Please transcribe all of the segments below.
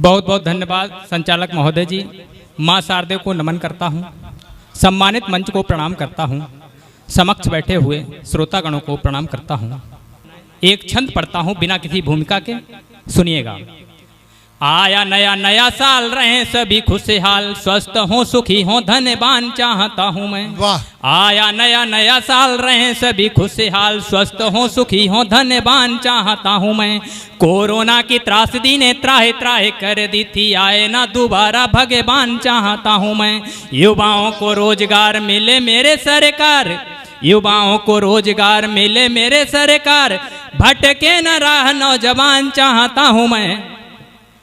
बहुत बहुत धन्यवाद संचालक महोदय जी। माँ शारदे को नमन करता हूँ, सम्मानित मंच को प्रणाम करता हूँ, समक्ष बैठे हुए श्रोतागणों को प्रणाम करता हूँ। एक छंद पढ़ता हूँ बिना किसी भूमिका के, सुनिएगा। आया नया नया साल, रहे सभी खुशहाल, स्वस्थ हो सुखी हो धनवान चाहता हूँ मैं। वाह। आया नया नया साल, रहे सभी खुशहाल, स्वस्थ हो सुखी हो धनवान चाहता हूँ मैं। कोरोना की त्रासदी ने त्राहे त्राहे कर दी थी, आए ना दोबारा भगवान चाहता हूँ मैं। युवाओं को रोजगार मिले मेरे सरकार, युवाओं को रोजगार मिले मेरे सरकार, भटके न राह नौजवान चाहता हूँ मैं।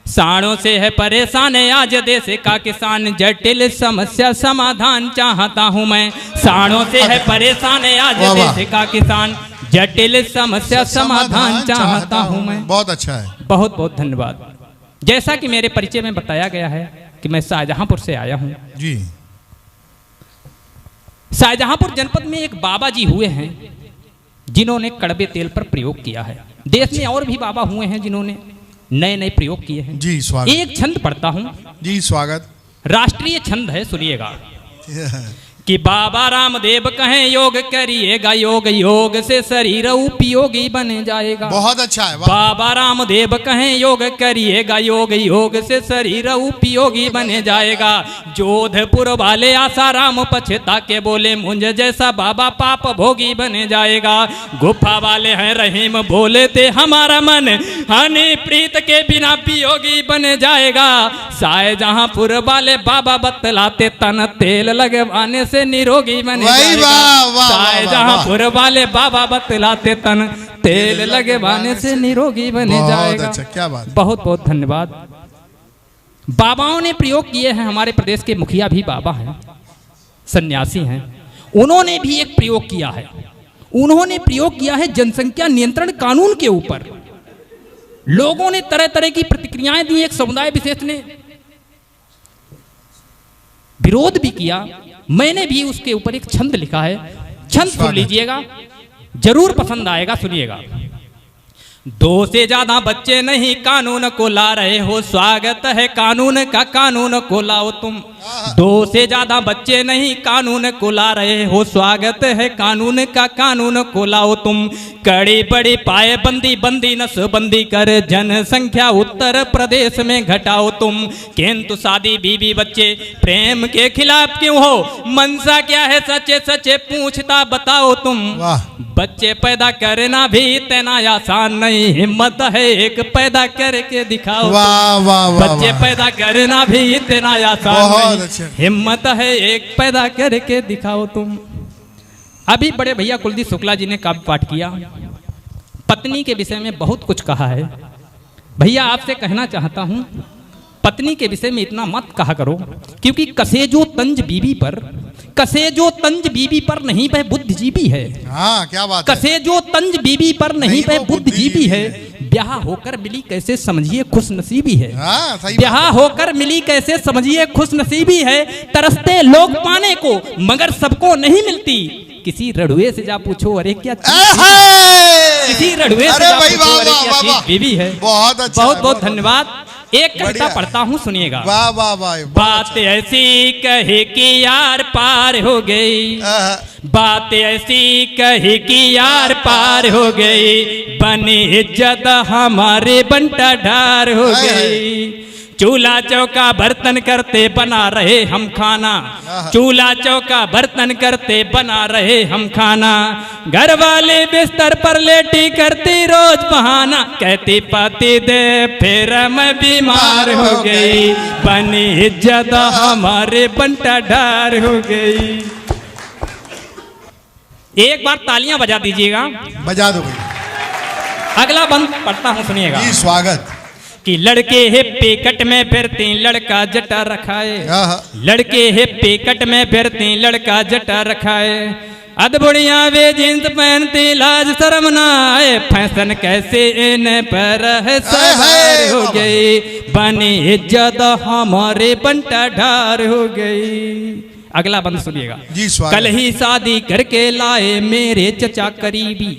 साड़ों से है परेशान आज देश का किसान, जटिल समस्या समाधान चाहता हूँ मैं। साड़ों से है परेशान आज देश का किसान, जटिल समस्या समाधान चाहता हूँ मैं। बहुत अच्छा है, बहुत बहुत धन्यवाद। जैसा कि मेरे परिचय में बताया गया है कि मैं शाहजहांपुर से आया हूँ जी। शाहजहांपुर जनपद में एक बाबा जी हुए हैं जिन्होंने कड़वे तेल पर प्रयोग किया है। देश में और भी बाबा हुए हैं जिन्होंने नए नए प्रयोग किए हैं। जी स्वागत। एक छंद पढ़ता हूं जी स्वागत। राष्ट्रीय छंद है, सुनिएगा। कि बाबा रामदेव कहें योग करिएगा, योग योग से शरीर उपयोगी बन जाएगा। बहुत अच्छा है। बाबा रामदेव कहें योग करिएगा, योग योग से शरीर उपयोगी बन जाएगा। जोधपुर वाले आसाराम पछता के बोले, मुझ जैसा बाबा पाप भोगी बन जाएगा। गुफा वाले हैं रहीम बोले थे, हमारा मन हनी प्रीत के बिना पियोगी बन जाएगा। शाहजहांपुर वाले बाबा बतलाते, तन तेल लगवाने से निरोगी बन जाएगा। शाहजहांपुर वाले बाबा बतलाते, तन तेल लगवाने से निरोगी बन जाएगा। अच्छा, क्या बात। बहुत बहुत धन्यवाद। बाबाओं ने प्रयोग किए हैं, हमारे प्रदेश के मुखिया भी बाबा हैं, सन्यासी हैं। उन्होंने भी एक प्रयोग किया है, उन्होंने प्रयोग किया है जनसंख्या नियंत्रण कानून के ऊपर। लोगों ने तरह तरह की प्रतिक्रियाएं दी, एक समुदाय विशेष ने विरोध भी किया। मैंने भी उसके ऊपर एक छंद लिखा है, छंद सुन लीजिएगा, जरूर पसंद आएगा, सुनिएगा। 2 से ज्यादा बच्चे नहीं कानून को ला रहे हो, स्वागत है कानून का, कानून को लाओ तुम। 2 से ज्यादा बच्चे नहीं कानून को ला रहे हो, स्वागत है कानून का, कानून को लाओ तुम। कड़ी बड़ी पाए बंदी बंदी नसबंदी कर, जनसंख्या उत्तर प्रदेश में घटाओ तुम। किंतु शादी बीवी बच्चे प्रेम के खिलाफ क्यों हो, मनसा क्या है सच्चे सच्चे पूछता बताओ तुम। बच्चे पैदा करना भी इतना आसान नहीं, हिम्मत है एक पैदा करके दिखाओ। बच्चे पैदा करना भी इतना आसान नहीं, हिम्मत है एक पैदा करके दिखाओ तुम। अभी बड़े भैया कुलदीप शुक्ला जी ने काव्य पाठ किया, पत्नी के विषय में बहुत कुछ कहा है। भैया आपसे कहना चाहता हूं, पत्नी के विषय में इतना मत कहा करो, क्योंकि कसेजो तंज बीबी पर, कसेजो तंज बीबी पर नहीं वह बुद्धिजीवी है। हाँ, क्या बात। कसेजो तंज बीबी पर नहीं वह बुद्धिजीवी है। ब्याह होकर मिली कैसे समझिए खुश नसीबी है। ब्याह होकर मिली कैसे समझिए खुश नसीबी है। तरसते लोग पाने को मगर सबको नहीं मिलती, किसी रड़ुए से जा पूछो अरे क्या किसी रड़ुए से जा पूछो अरे क्या चीज बीबी है। बहुत अच्छा, बहुत बहुत धन्यवाद। एक कविता पढ़ता हूँ, सुनिएगा। वाह वाह वाह। बात ऐसी कहे कि यार पार हो गई, बात ऐसी कही कि यार पार हो गई, बनी इज्जत हमारे बंटा ढार हो गई। चूल्हा चौका बर्तन करते बना रहे हम खाना, चूल्हा चौका बर्तन करते बना रहे हम खाना। घर वाले बिस्तर पर लेटी करती रोज बहाना, कहती पाती दे फिर मैं बीमार हो गई, बनी इज्जत हमारे बंटा ढार हो गई। एक बार तालियां बजा दीजिएगा। बजा दो भाई। अगला बंद पढ़ता हूं, सुनिएगा। जी स्वागत। कि लड़के है पेकट में फिरती लड़का जटा रखाए, लड़के है पेकट में फिरती लड़का जटा रखाए। अधबुड़िया वे जींस पहनती लाज शर्म ना आए, फैशन कैसे इन पर है सवार हो गई, बनी इज्जत हमारे बंटा ढार हो गई। अगला बंद सुनिएगा। कल ही शादी करके लाए मेरे चचा करीबी,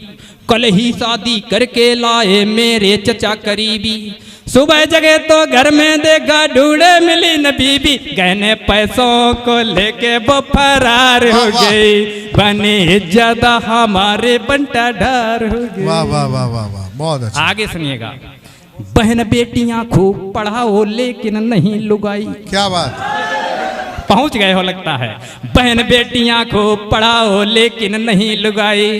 कल ही शादी करके लाए मेरे चचा करीबी। सुबह जगे तो घर में देखा ढूंढे मिली न बीबी, गहने पैसों को लेके वो फरार हो वाह, वाह। गई, बनी इज्जत हमारे बंटा ढार हो गई। वाह वाह वाह वाह वाह, बहुत अच्छा। आगे सुनिएगा। बहन बेटियां खूब पढ़ाओ लेकिन नहीं लुगाई। क्या बात। पहुंच गए हो लगता है। बहन बेटियां खूब पढ़ाओ लेकिन नहीं लुगाई,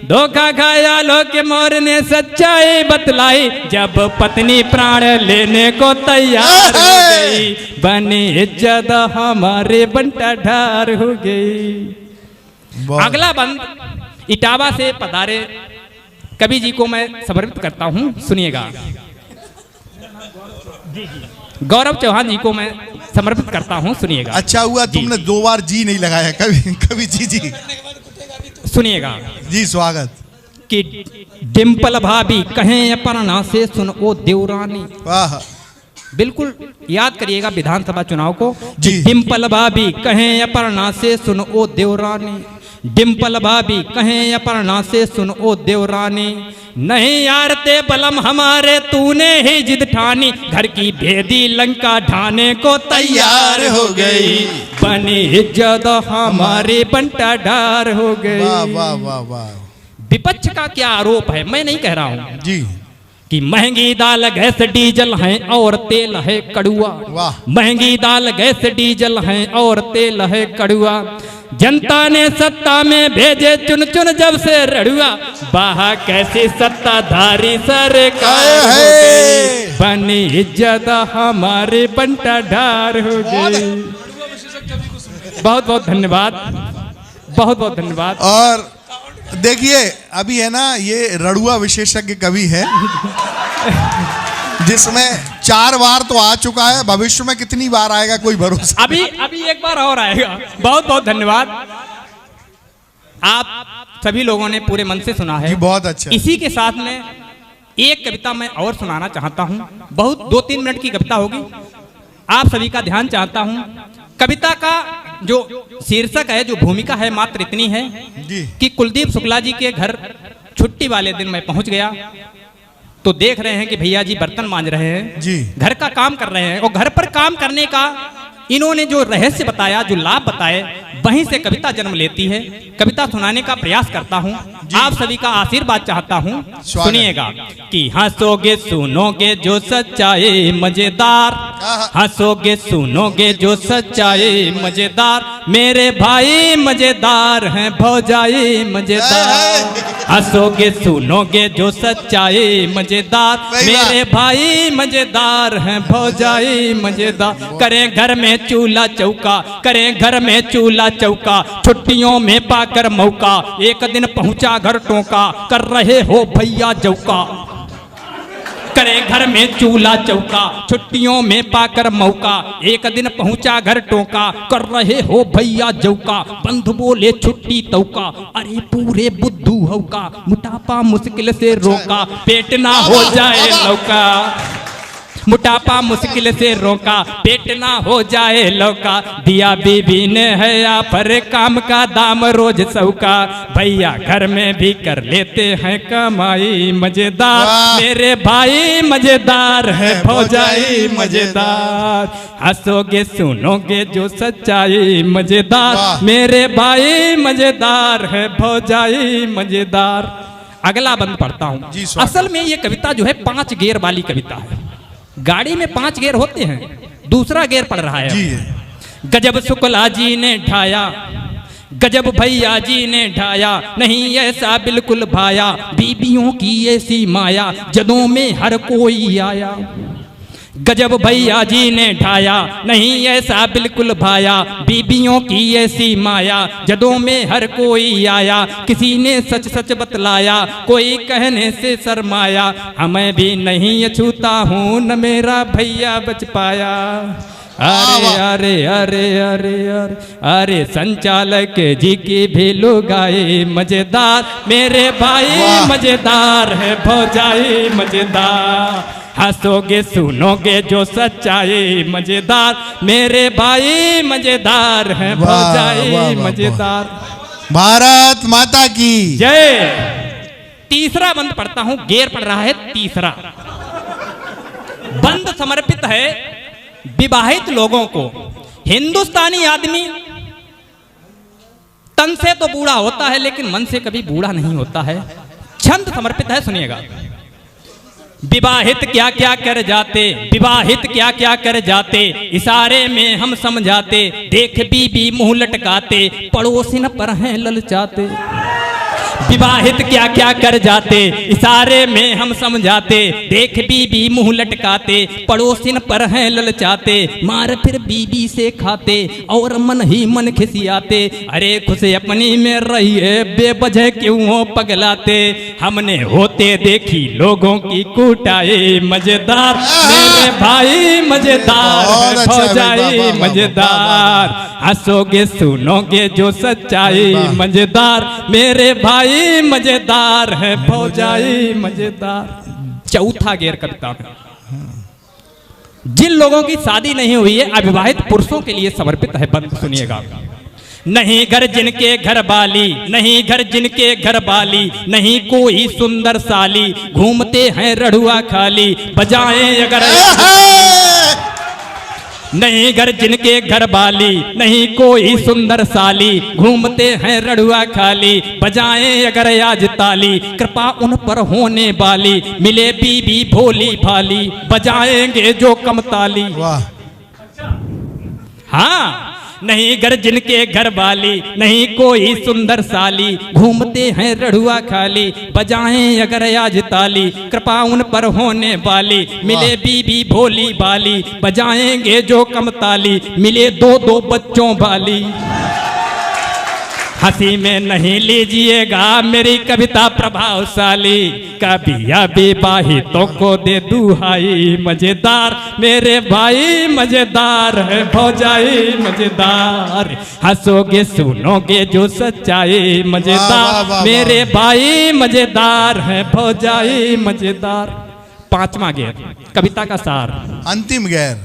धोखा खाया लो के मोर ने सच्चाई बतलाई, जब पत्नी प्राण लेने को तैयार हो गई, बनी इज्जत हमारे बंटा ढार हो गई। बहुत- अगला बंद इटावा से पधारे कवि जी को मैं समर्पित करता हूं, सुनिएगा। गौरव चौहान जी को मैं समर्पित करता हूं, सुनिएगा। अच्छा हुआ जी। तुमने 2 बार जी नहीं लगाया कभी कभी। जी सुनिएगा जी, स्वागत। कि डिम्पल भाभी कहें अपर्णा से सुन ओ देवरानी। वाह। बिल्कुल याद करिएगा विधानसभा चुनाव को। जी। डिम्पल भाभी कहें अपर्णा से सुन ओ देवरानी, डिम्पल भाभी कहें अपर्णा से सुन ओ देवरानी, नहीं यार ते बलम हमारे तूने ही जिद ठानी, घर की भेदी लंका ढाने को तैयार हो गई, बनी इज्जत हमारे बंटा ढार हो वाह गई। वाह वाह वाह। विपक्ष का क्या आरोप है, मैं नहीं कह रहा हूं जी। कि महंगी दाल गैस डीजल है और तेल है कड़ुआ। वाह। महंगी दाल गैस डीजल है और तेल है कड़ुआ, जनता ने सत्ता में भेजे चुन चुन जब से रड़ुआ, बाहा कैसी सत्ताधारी सरकार हो गई, बनी इज्जत हमारे बंटा ढार हो गई। बहुत बहुत धन्यवाद, बहुत बहुत धन्यवाद। और देखिए अभी है ना, ये रड़ुआ विशेषज्ञ कवि है जिसमें 4 बार तो आ चुका है, भविष्य में कितनी बार आएगा कोई भरोसा। अभी एक बार और आएगा। बहुत बहुत धन्यवाद। आप सभी लोगों ने पूरे मन से सुना है। जी बहुत अच्छा। इसी के साथ में एक कविता मैं और सुनाना चाहता हूं, बहुत 2-3 मिनट की कविता होगी, आप सभी का ध्यान चाहता हूं। कविता का जो शीर्षक है, जो भूमिका है, मात्र इतनी है जी। कि कुलदीप शुक्ला जी के घर छुट्टी वाले दिन मैं पहुंच गया तो देख रहे हैं कि भैया जी बर्तन मांज रहे हैं, जी। घर का काम कर रहे हैं, और घर पर काम करने का इन्होंने जो रहस्य बताया, जो लाभ बताए, वहीं से कविता जन्म लेती है। कविता सुनाने का प्रयास करता हूं, आप सभी का आशीर्वाद चाहता हूं। सुनिएगा कि हंसोगे सुनोगे जो सच्चाई मजेदार, हंसोगे सुनोगे जो सच्चाई मजेदार, मेरे भाई मजेदार हैं भौजाई मजेदार, हंसोगे सुनोगे जो सच्चाई मजेदार, मेरे भाई मजेदार हैं भौजाई मजेदार, करें घर में चूल्हा चौका, करें घर में चूल्हा चौका, छुट्टियों में पाकर मौका, एक दिन पहुंचा घर टोका, कर रहे हो भैया जौका, करें घर में चूल्हा चौका, छुट्टियों में पाकर मौका, एक दिन पहुंचा घर टोका, कर रहे हो भैया जौका, बंधु बोले छुट्टी तौका, अरे पूरे बुद्धू होका, मोटापा मुश्किल से रोका, पेट ना हो जाए लौका, मोटापा मुश्किल से रोका, पेट ना हो जाए लौका, दिया बीबी ने है या पर काम का दाम रोज सौका, भैया घर में भी कर लेते हैं कमाई मजेदार, मेरे भाई मजेदार है भौजाई मजेदार, हंसोगे सुनोगे जो सच्चाई मजेदार, मेरे भाई मजेदार है भौजाई मजेदार। अगला बंद पढ़ता हूँ। असल में ये कविता जो है 5 गेयर वाली कविता है। गाड़ी में 5 गेयर होते हैं, दूसरा गेयर पड़ रहा है। गजब शुक्ला जी ने ढाया, गजब भैया जी ने ढाया, नहीं ऐसा बिल्कुल भाया, बीबियों की ऐसी माया, जदों में हर कोई आया, गजब भैया जी ने ढाया, नहीं ऐसा बिल्कुल भाया, बीबियों की ऐसी माया, जदों में हर कोई आया, किसी ने सच सच बतलाया, कोई कहने से शर्माया, हमें भी नहीं छूता हूँ न मेरा भैया बच पाया, अरे अरे अरे अरे अरे अरे संचालक जी की भी लुगाई मजेदार, मेरे भाई मजेदार है भौजाई मजेदार, हंसोगे सुनोगे जो सच्चाई मजेदार, मेरे भाई मजेदार है भौजाई मजेदार। भारत माता की जय। तीसरा बंद पढ़ता हूं, गेर पढ़ रहा है तीसरा। बंद समर्पित है विवाहित लोगों को। हिंदुस्तानी आदमी तन से तो बूढ़ा होता है लेकिन मन से कभी बूढ़ा नहीं होता है। छंद समर्पित है, सुनिएगा। विवाहित क्या क्या कर जाते, विवाहित क्या क्या कर जाते, इशारे में हम समझाते, देख बीबी मुंह लटकाते, पड़ोसिन पर हैं ललचाते। विवाहित क्या क्या कर जाते, इशारे में हम समझाते, देख बीबी मुंह लटकाते, पड़ोसिन पर हैं ललचाते, मार फिर बीबी से खाते और मन ही मन खिसियाते। अरे खुश अपनी में रहिए, बेवजह क्यों हो पगलाते। हमने होते देखी लोगों की कुटाई, मजेदार मेरे भाई मजेदार, भौजाई मजेदार, हंसोगे सुनोगे जो सच्चाई, मजेदार मेरे भाई मजेदार है, भौजाई मजेदार। चौथा गेर कविता में जिन लोगों की शादी नहीं हुई है, अविवाहित पुरुषों के लिए समर्पित है बंद, सुनिएगा। नहीं घर जिनके घर बाली, नहीं घर जिनके घर बाली, नहीं कोई सुंदर साली, घूमते हैं रड़ुआ खाली, बजाएं अगर नहीं घर जिनके घर बाली, नहीं कोई सुंदर साली, घूमते हैं रड़ुआ खाली, बजाएं अगर आज ताली, कृपा उन पर होने वाली, मिले बीबी भोली भाली, बजाएंगे जो कम ताली। वाह। हाँ, नहीं घर जिनके घर बाली, नहीं कोई सुंदर साली, घूमते हैं रड़ुआ खाली, बजाएं अगर आज ताली, कृपा उन पर होने वाली, मिले बीबी भोली बाली, बजाएंगे जो कम ताली, मिले दो दो बच्चों वाली। हंसी में नहीं लीजिएगा मेरी कविता प्रभावशाली, कभी अविवाहितों को दे दुहाई, मजेदार मेरे भाई मजेदार है, भौजाई मजेदार, हंसोगे सुनोगे जो सच्चाई, मजेदार मेरे भाई मजेदार है, भौजाई मजेदार। पांचवा गेर कविता का सार, अंतिम गैर।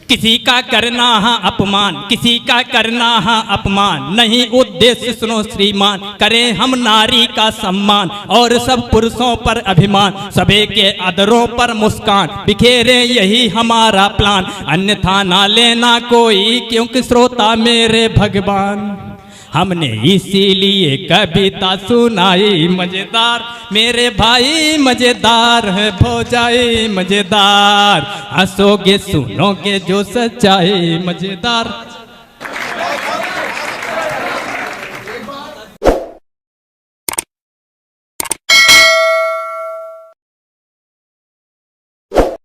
किसी का करना है अपमान, किसी का करना है अपमान, नहीं उद्देश्य सुनो श्रीमान, करें हम नारी का सम्मान और सब पुरुषों पर अभिमान, सभी के अदरों पर मुस्कान, बिखेरे यही हमारा प्लान, अन्यथा ना लेना कोई क्योंकि श्रोता मेरे भगवान, हमने इसीलिए कविता सुनाई, मजेदार मेरे भाई मजेदार है, भौजाई मजेदार, हंसोगे सुनोगे जो सच्चाई, मजेदार।